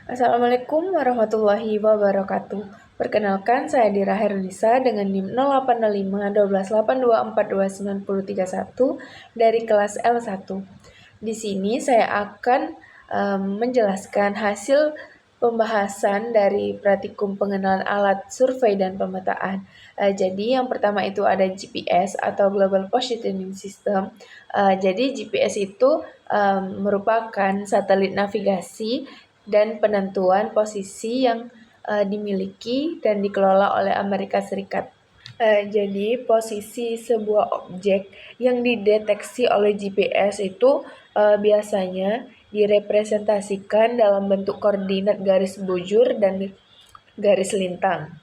Assalamualaikum warahmatullahi wabarakatuh. Perkenalkan, saya Dira Hernisa dengan NIM 0805 128242931 dari kelas L1. Di sini saya akan menjelaskan hasil pembahasan dari praktikum pengenalan alat survei dan pemetaan. Jadi yang pertama itu ada GPS atau Global Positioning System. Jadi GPS itu merupakan satelit navigasi dan penentuan posisi yang dimiliki dan dikelola oleh Amerika Serikat. Jadi posisi sebuah objek yang dideteksi oleh GPS itu biasanya direpresentasikan dalam bentuk koordinat garis bujur dan garis lintang.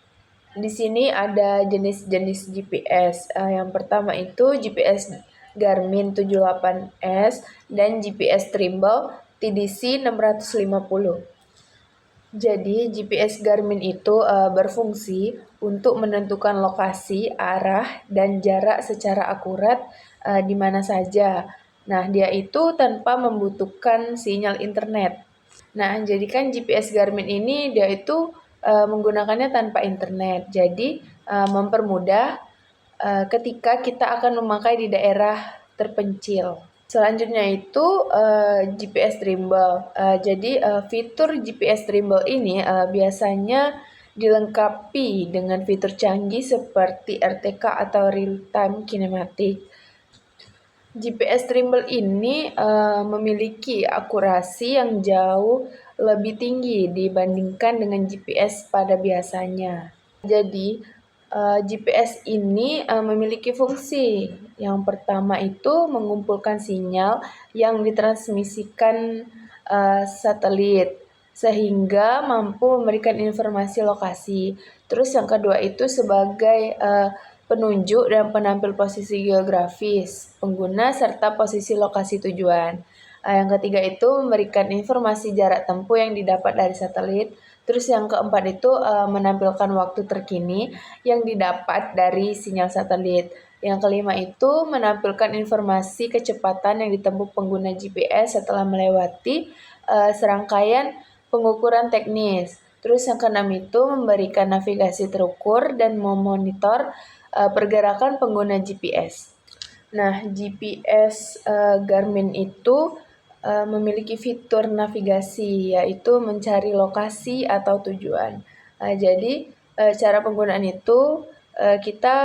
Di sini ada jenis-jenis GPS. Yang pertama itu GPS Garmin 78S dan GPS Trimble TDC 650. Jadi GPS Garmin itu berfungsi untuk menentukan lokasi, arah, dan jarak secara akurat di mana saja. Nah, dia itu tanpa membutuhkan sinyal internet. Nah, jadi kan GPS Garmin ini dia itu menggunakannya tanpa internet. Jadi mempermudah ketika kita akan memakai di daerah terpencil. Selanjutnya itu GPS Trimble. Jadi fitur GPS Trimble ini biasanya dilengkapi dengan fitur canggih seperti RTK atau Real Time Kinematic. GPS Trimble ini memiliki akurasi yang jauh lebih tinggi dibandingkan dengan GPS pada biasanya. Jadi GPS ini memiliki fungsi. Yang pertama itu mengumpulkan sinyal yang ditransmisikan satelit sehingga mampu memberikan informasi lokasi. Terus yang kedua itu sebagai penunjuk dan penampil posisi geografis pengguna serta posisi lokasi tujuan. Yang ketiga itu memberikan informasi jarak tempuh yang didapat dari satelit. Terus yang keempat itu menampilkan waktu terkini yang didapat dari sinyal satelit. Yang kelima itu menampilkan informasi kecepatan yang ditempuh pengguna GPS setelah melewati serangkaian pengukuran teknis. Terus yang keenam itu memberikan navigasi terukur dan memonitor pergerakan pengguna GPS. Nah, GPS Garmin itu memiliki fitur navigasi yaitu mencari lokasi atau tujuan. Jadi cara penggunaan itu kita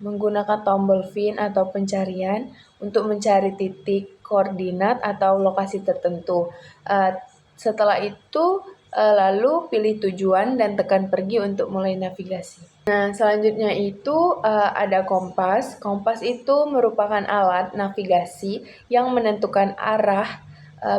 menggunakan tombol VIN atau pencarian untuk mencari titik koordinat atau lokasi tertentu. Setelah itu lalu pilih tujuan dan tekan pergi untuk mulai navigasi. Nah, selanjutnya itu ada kompas. Kompas itu merupakan alat navigasi yang menentukan arah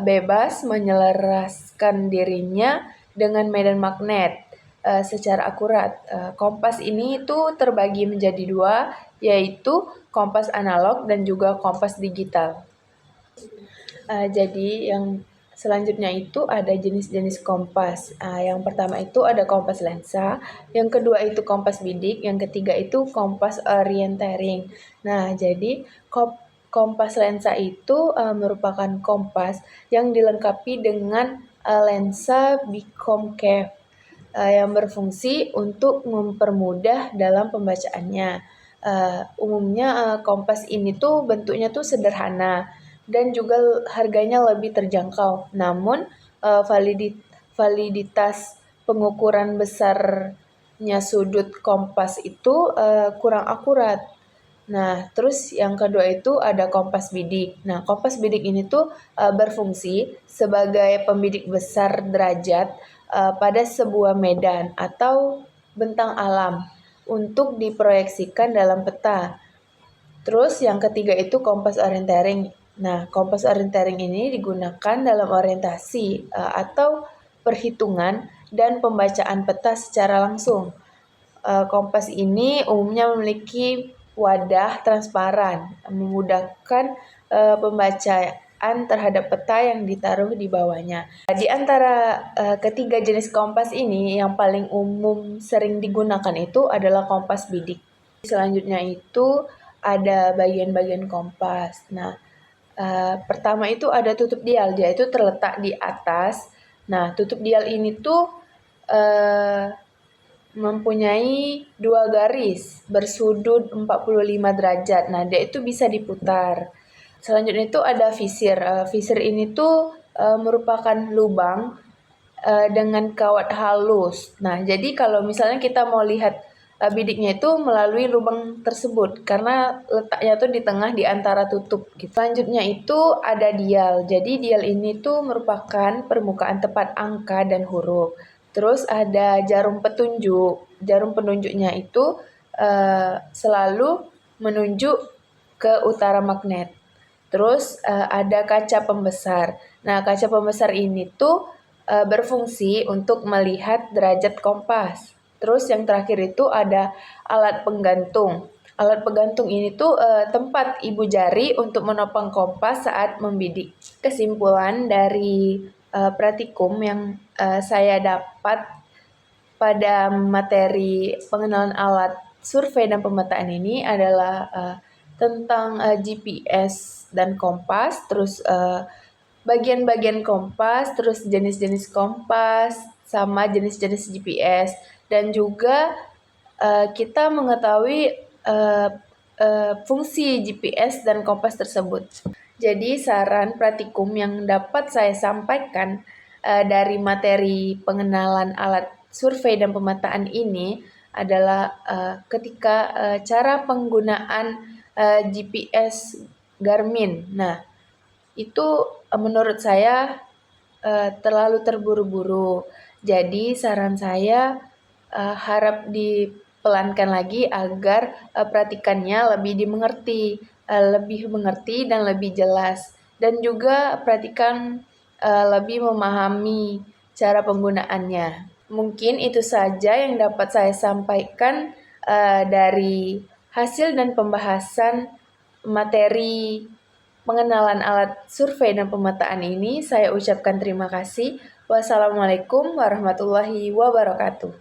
bebas menyelaraskan dirinya dengan medan magnet secara akurat. Kompas ini itu terbagi menjadi dua, yaitu kompas analog dan juga kompas digital. Jadi yang selanjutnya itu ada jenis-jenis kompas. Yang pertama itu ada kompas lensa, yang kedua itu kompas bidik, yang ketiga itu kompas orientering. Nah, jadi kompas lensa itu merupakan kompas yang dilengkapi dengan lensa bicomcave yang berfungsi untuk mempermudah dalam pembacaannya. Umumnya kompas ini tuh bentuknya tuh sederhana dan juga harganya lebih terjangkau. Namun validitas pengukuran besarnya sudut kompas itu kurang akurat. Nah, terus yang kedua itu ada kompas bidik. Nah, kompas bidik ini tuh berfungsi sebagai pembidik besar derajat pada sebuah medan atau bentang alam untuk diproyeksikan dalam peta. Terus yang ketiga itu kompas orientering. Nah, kompas orientering ini digunakan dalam orientasi atau perhitungan dan pembacaan peta secara langsung. Kompas ini umumnya memiliki wadah transparan, memudahkan pembacaan terhadap peta yang ditaruh di bawahnya. Di antara ketiga jenis kompas ini, yang paling umum sering digunakan itu adalah kompas bidik. Selanjutnya itu ada bagian-bagian kompas. Nah, pertama itu ada tutup dial, dia itu terletak di atas Nah, tutup dial ini tuh mempunyai 2 garis bersudut 45 derajat. Nah, dia itu bisa diputar. Selanjutnya itu ada visir. Visir ini tuh merupakan lubang dengan kawat halus. Nah, jadi kalau misalnya kita mau lihat bidiknya itu melalui lubang tersebut karena letaknya tuh di tengah di antara tutup gitu. Selanjutnya itu ada dial. Jadi dial ini tuh merupakan permukaan tepat angka dan huruf. Terus ada jarum petunjuk. Jarum penunjuknya itu selalu menunjuk ke utara magnet. Terus ada kaca pembesar. Nah, kaca pembesar ini tuh berfungsi untuk melihat derajat kompas. Terus yang terakhir itu ada alat penggantung. Alat penggantung ini tuh tempat ibu jari untuk menopang kompas saat membidik. Kesimpulan dari praktikum yang saya dapat pada materi pengenalan alat survei dan pemetaan ini adalah tentang GPS dan kompas, terus bagian-bagian kompas, terus jenis-jenis kompas, sama jenis-jenis GPS, dan juga kita mengetahui fungsi GPS dan kompas tersebut. Jadi saran praktikum yang dapat saya sampaikan dari materi pengenalan alat survei dan pemetaan ini adalah ketika cara penggunaan GPS Garmin. Nah, itu menurut saya terlalu terburu-buru. Jadi saran saya harap dipelankan lagi agar praktikannya lebih mengerti dan lebih jelas. Dan juga praktikan lebih memahami cara penggunaannya. Mungkin itu saja yang dapat saya sampaikan dari hasil dan pembahasan materi pengenalan alat survei dan pemetaan ini. Saya ucapkan terima kasih. Wassalamualaikum warahmatullahi wabarakatuh.